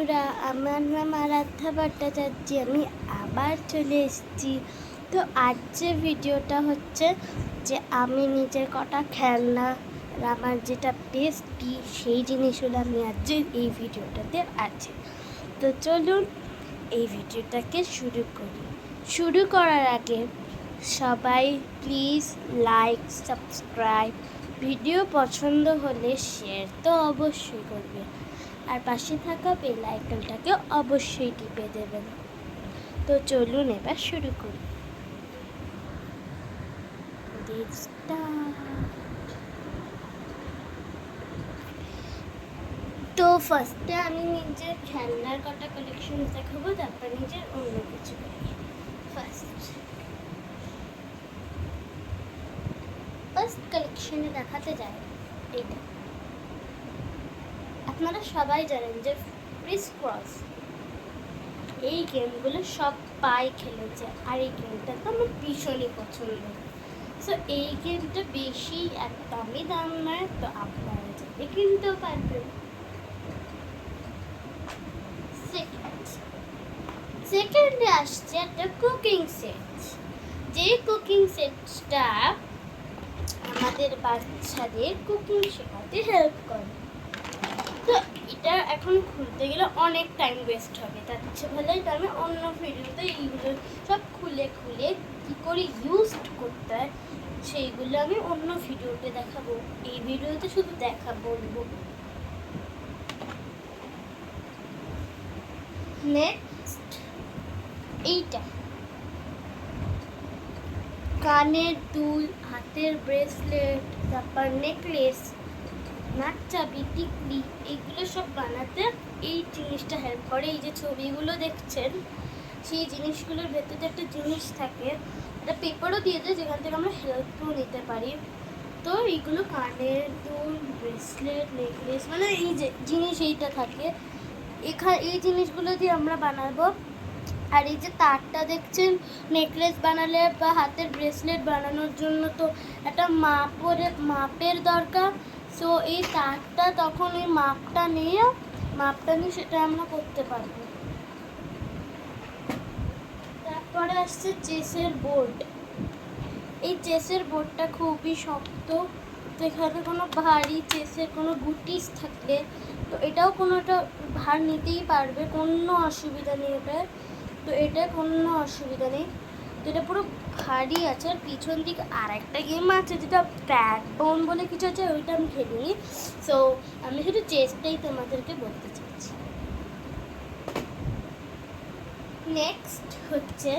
বন্ধুরা, আমার নাম আরাধ্যা ভট্টাচার্য। আমি আবার চলে এসেছি। তো আজকের ভিডিওটা হচ্ছে যে আমি নিজের কটা খেলনা আর আমার যেটা বেস্টি সেই জিনিসগুলো আমি আজকের এই ভিডিওটাতে আছে। তো চলুন এই ভিডিওটাকে শুরু করি। শুরু করার আগে সবাই প্লিজ লাইক, সাবস্ক্রাইব, ভিডিও পছন্দ হলে শেয়ার তো অবশ্যই করবে, আর পাশে থাকা বেল আইকনটাকে অবশ্যই টিপে দেবেন। তো চলুন এবার শুরু করি। তো ফার্স্টে আমি নিজের খেলনার কটা কালেকশন দেখাবো, তারপর নিজের অন্য কিছু ফার্স্ট কালেকশনে দেখাতে যাই এইটা। আপনারা সবাই জানেন যে ক্রিস ক্রস এই গেমগুলো সবাই খেলেছে, আর এই গেমটা তো আমার ভীষণই পছন্দ। সো এই গেমটা বেশি একদমই দাম নয়, তো আপনারা যাতে কিনতেও পারবেন। সেকেন্ডে আসছে একটা কুকিং সেট, যে কুকিং সেটটা আমাদের বাচ্চাদের কুকিং শেখাতে হেল্প করে। তো এটা এখন খুলতে গেলে অনেক টাইম ওয়েস্ট হবে, তার চেয়ে ভালোই তো আমি অন্য ভিডিওতে এইগুলো সব খুলে খুলে কী করে ইউজ করতে হয় সেইগুলো আমি অন্য ভিডিওতে দেখাবো। এই ভিডিওতে শুধু বলবো। নেক্সট এইটা কানের দুল, হাতের ব্রেসলেট, তারপর নেকলেস, নাকচাবি, টিকলি, এইগুলো সব বানাতে এই জিনিসটা হেল্প করে। এই যে ছবিগুলো দেখছেন সেই জিনিসগুলোর ভেতরে একটা জিনিস থাকে, একটা পেপারও দিয়ে দেয় যেখান থেকে আমরা হেল্পও নিতে পারি। তো এইগুলো কানের দুল, ব্রেসলেট, নেকলেস, মানে এই যে জিনিস এইটা থাকে এই জিনিসগুলো দিয়ে আমরা বানাবো। আর এই যে তারটা দেখছেন নেকলেস বানালে বা হাতের ব্রেসলেট বানানোর জন্য তো একটা মাপের দরকার। সো এই তারটা তখন এই মাপটা নিয়ে সেটা আমরা করতে পারবো। তারপরে আসছে চেসের বোর্ড। এই চেসের বোর্ডটা খুবই শক্ত, তো এখানে কোনো ভারী চেসের কোনো গুটিস থাকলে তো এটাও কোনোটা ভার নিতেই পারবে, কোনো অসুবিধা নেই এটা। তো এটা কোনো অসুবিধা নেই, তো এটা পুরো ভারী আছে। আর পিছন দিকে আর একটা গেম আছে যেটা ব্যাকবোন বলে কিছু আছে, ওইটা আমি খেলিনি। সো আমি শুধু চেসটাই তোমাদেরকে বলতে চাইছি। নেক্সট হচ্ছে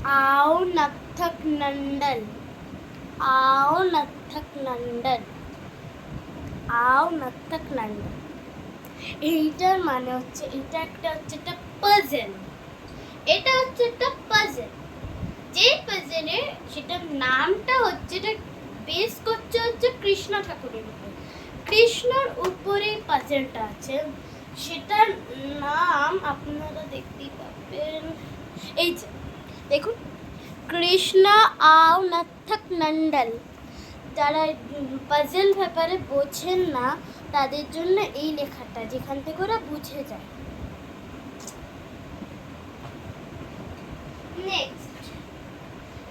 आओ नत्थक नंदन। आओ नत्थक नंदन, आओ नत्थक नंदन। এইটার মানে হচ্ছে এটা একটা পাজেল। এটা হচ্ছে একটা পাজেল, যে পাজেলের সেটার নামটা হচ্ছে, এটা বেস করছে হচ্ছে কৃষ্ণ ঠাকুরের উপর। কৃষ্ণর উপরে পাজেলটা আছে, সেটার নাম আপনারা দেখতেই পাবেন। এই যে দেখুন, কৃষ্ণ आओ नत्थक नंदन। যারা পাজেল ব্যাপারে বোঝেন না তাদের জন্য এই লেখাটা, যেখান থেকে ওরা বুঝে যায়।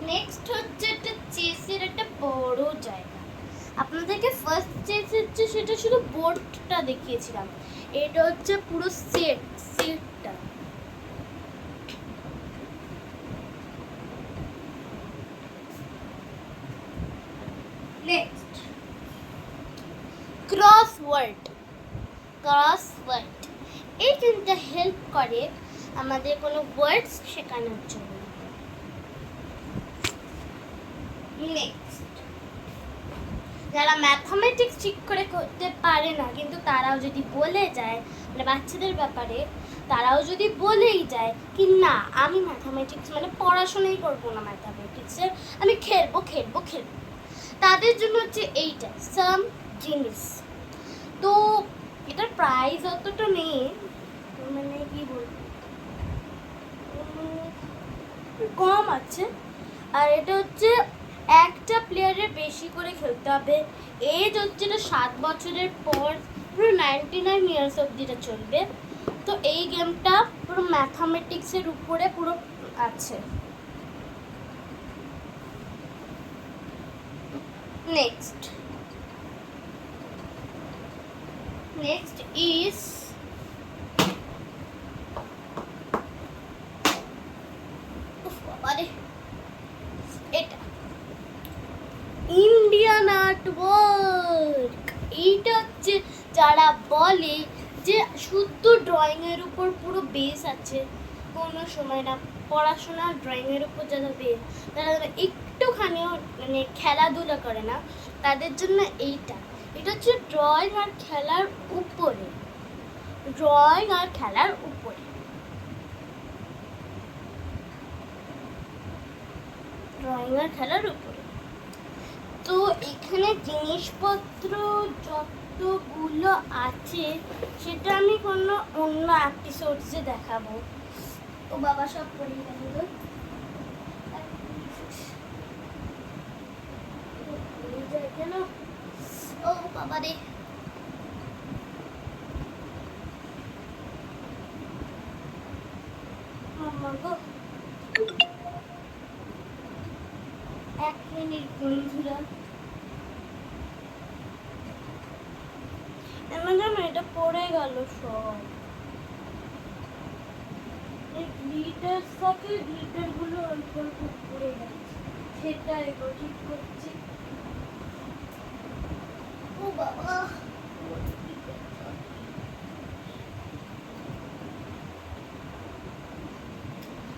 নেক্সট হচ্ছে একটা চেসের একটা বড় জায়গা। আপনাদেরকে ফার্স্ট চেস হচ্ছে সেটা শুধু বোর্ডটা দেখিয়েছিলাম, এটা হচ্ছে পুরো সেটটা। Next crossword. এই তিনটা হেল্প করে আমাদের কোনো ওয়ার্ডস শেখানোর জন্য। নেক্সট যারা ম্যাথামেটিক্স ঠিক করে করতে পারে না, কিন্তু তারাও যদি বলে যায়, মানে বাচ্চাদের ব্যাপারে তারাও যদি বলেই যায় কি না আমি ম্যাথামেটিক্স মানে পড়াশোনাই করবো না, ম্যাথামেটিক্সের আমি খেলবো, তাদের জন্য হচ্ছে এইটা সাম জিনিস। তো এটার প্রাইস অতটা নেই, মানে কি বলবো, কম আছে। আর এটা হচ্ছে একটা প্লেয়ারের বেশি করে খেলতে হবে। এজ হচ্ছে না 7 বছরের পর পুরো 99 ইয়ার্স অবধিটা চলবে। তো এই গেমটা পুরো ম্যাথামেটিক্সের উপরে পুরো আছে। নেক্সট ইজ এটা ইন্ডিয়ান আর্টওয়ার্ক। এইটা হচ্ছে যারা বলে যে শুদ্ধ ড্রয়িংয়ের উপর পুরো বেস আছে, কোনো সময় না পড়াশোনা ড্রয়িংয়ের উপর যারা বেস, তারা একটুখানিও মানে খেলাধুলা করে না, তাদের জন্য এটা হচ্ছে ড্রয়িং আর খেলার উপরে। তো এখানে জিনিসপত্র যতগুলো আছে সেটা আমি কোনো অন্য এপিসোডসে দেখাবো। ও বাবা সব পড়ে গেল। ও বাবা রে, এক মিনিট বন্ধুরা, জানো এটা পড়ে গেল সব। গ্লিটার থাকে, গ্লিটার গুলো অল্প অল্প পড়ে গেছে, সেটা এবার ঠিক করছি। ও বাবা,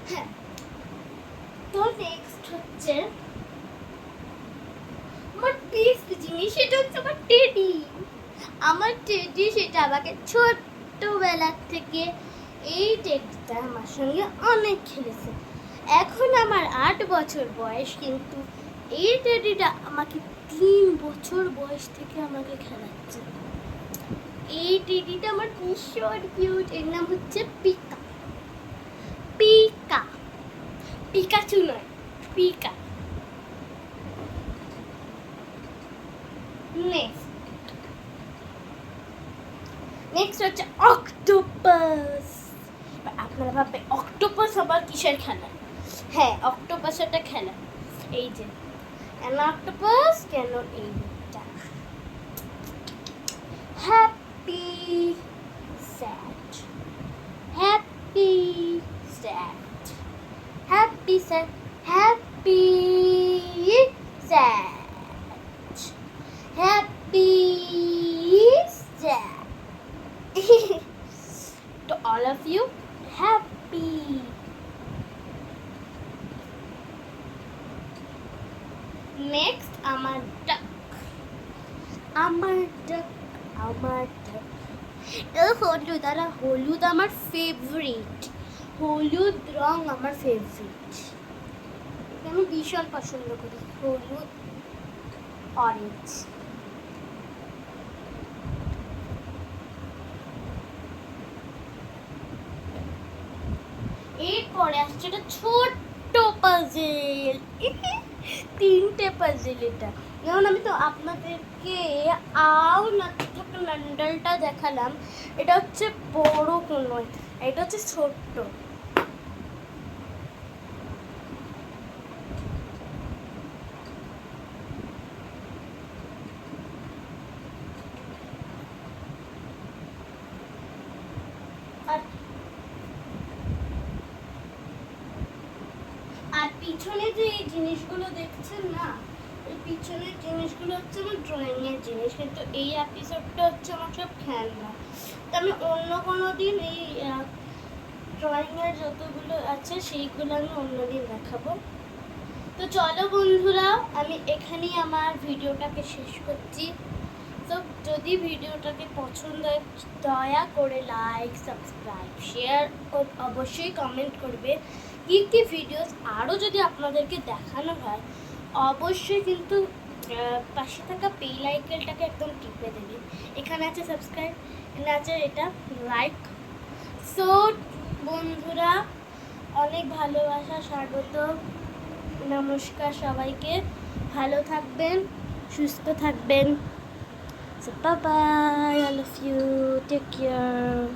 হ্যাঁ। তো নেক্সট হচ্ছে আমার বেস্ট জিনিস, সেটা হচ্ছে আমার টেডি। সেটা আমাকে ছোট্টবেলার থেকে এই টেডিটা আমার সঙ্গে অনেক খেলেছে। এখন আমার 8 বছর বয়স, কিন্তু এই টেডিটা আমাকে 3 বছর বয়স থেকে আমাকে খেলাচ্ছে। এই টেডিটা আমার ভীষণ কিউট। এর নাম হচ্ছে পিকা। পিকাচু নয়, পিকা। নেক্সট হচ্ছে অক্টোপাস। আপনারা ভাববে অক্টোপাস আবার কিসের খেলা? হ্যাঁ, অক্টোপাস একটা খেলা। এই যে অক্টোপাস কেন এইটা happy sad, happy sad, happy sad, happy sad, happy sad. To all of you, happy. Next, আমার duck. হলুদ আমার ফেভারিট। হলুদ রং আমার ফেভারিট, আমি ভীষণ পছন্দ করি হলুদ, অরেঞ্জ। এরপরে আসছে একটা ছোট্ট পাজেল, 3টে পাজেল। এটা যেমন আমি তো আপনাদেরকে লন্ডনটা দেখালাম, এটা হচ্ছে বড় কোনো, এটা হচ্ছে ছোট্ট। আর পিছনে যে এই জিনিসগুলো দেখছেন না, এই পিছনের জিনিসগুলো হচ্ছে আমার ড্রয়িংয়ের জিনিস, কিন্তু এই এপিসোডটা হচ্ছে আমার সব খেলনা। তো আমি অন্য কোনো দিন এই ড্রয়িংয়ের যতগুলো আছে সেইগুলো আমি অন্যদিন দেখাবো। তো চলো বন্ধুরা, আমি এখানেই আমার ভিডিওটাকে শেষ করছি। তো যদি ভিডিওটাকে পছন্দ হয়, দয়া করে লাইক, সাবস্ক্রাইব, শেয়ার ও অবশ্যই কমেন্ট করবে কী কী ভিডিওস আরও যদি আপনাদেরকে দেখানো হয়। অবশ্যই কিন্তু পাশে থাকা বেল আইকনটাকে একদম টিপে দেবে। এখানে আছে সাবস্ক্রাইব, এখানে আছে এটা লাইক। সো বন্ধুরা, অনেক ভালোবাসা, স্বাগত, নমস্কার সবাইকে। ভালো থাকবেন, সুস্থ থাকবেন। So bye bye, I love you, take care.